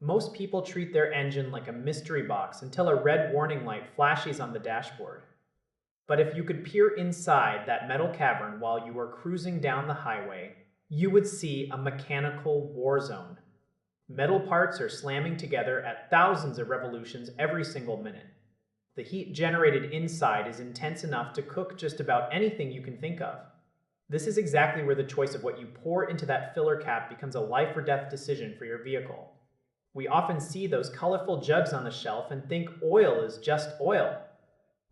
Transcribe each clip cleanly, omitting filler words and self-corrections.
Most people treat their engine like a mystery box until a red warning light flashes on the dashboard. But if you could peer inside that metal cavern while you were cruising down the highway, you would see a mechanical war zone. Metal parts are slamming together at thousands of revolutions every single minute. The heat generated inside is intense enough to cook just about anything you can think of. This is exactly where the choice of what you pour into that filler cap becomes a life or death decision for your vehicle. We often see those colorful jugs on the shelf and think oil is just oil.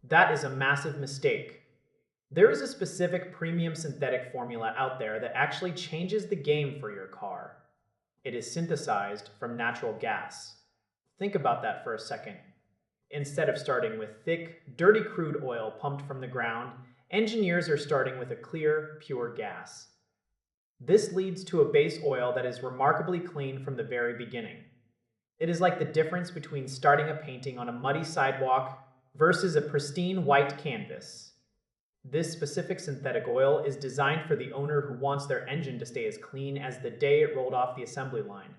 That is a massive mistake. There is a specific premium synthetic formula out there that actually changes the game for your car. It is synthesized from natural gas. Think about that for a second. Instead of starting with thick, dirty crude oil pumped from the ground, engineers are starting with a clear, pure gas. This leads to a base oil that is remarkably clean from the very beginning. It is like the difference between starting a painting on a muddy sidewalk versus a pristine white canvas. This specific synthetic oil is designed for the owner who wants their engine to stay as clean as the day it rolled off the assembly line.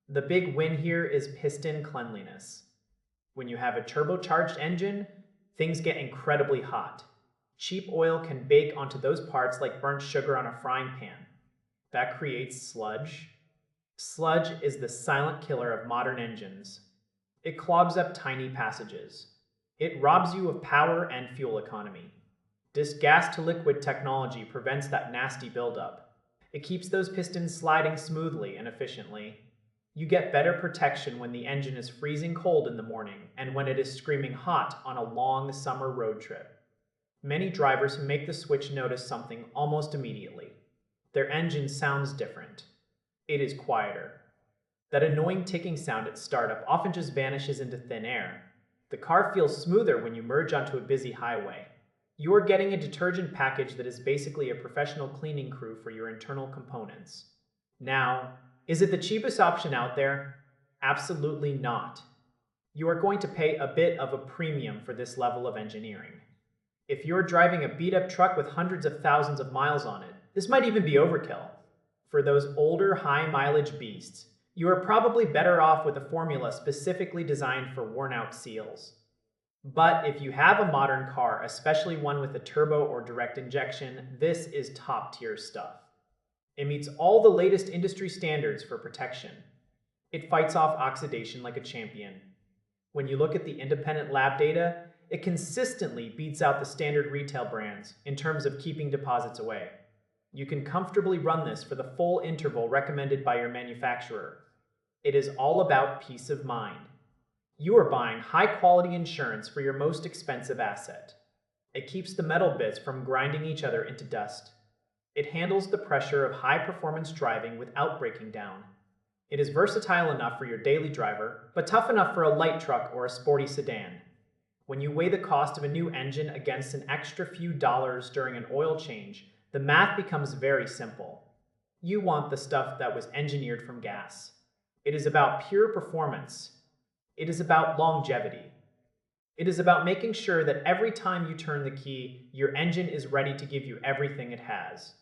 The big win here is piston cleanliness. When you have a turbocharged engine, things get incredibly hot. Cheap oil can bake onto those parts like burnt sugar on a frying pan. That creates sludge. Sludge is the silent killer of modern engines. It clogs up tiny passages. It robs you of power and fuel economy. This gas-to-liquid technology prevents that nasty buildup. It keeps those pistons sliding smoothly and efficiently. You get better protection when the engine is freezing cold in the morning and when it is screaming hot on a long summer road trip. Many drivers who make the switch notice something almost immediately. Their engine sounds different. It is quieter. That annoying ticking sound at startup often just vanishes into thin air. The car feels smoother when you merge onto a busy highway. You are getting a detergent package that is basically a professional cleaning crew for your internal components. Now, is it the cheapest option out there? Absolutely not. You are going to pay a bit of a premium for this level of engineering. If you're driving a beat-up truck with hundreds of thousands of miles on it, this might even be overkill. For those older, high-mileage beasts, you are probably better off with a formula specifically designed for worn-out seals. But if you have a modern car, especially one with a turbo or direct injection, this is top-tier stuff. It meets all the latest industry standards for protection. It fights off oxidation like a champion. When you look at the independent lab data, it consistently beats out the standard retail brands in terms of keeping deposits away. You can comfortably run this for the full interval recommended by your manufacturer. It is all about peace of mind. You are buying high-quality insurance for your most expensive asset. It keeps the metal bits from grinding each other into dust. It handles the pressure of high-performance driving without breaking down. It is versatile enough for your daily driver, but tough enough for a light truck or a sporty sedan. When you weigh the cost of a new engine against an extra few dollars during an oil change, the math becomes very simple. You want the stuff that was engineered from gas. It is about pure performance. It is about longevity. It is about making sure that every time you turn the key, your engine is ready to give you everything it has.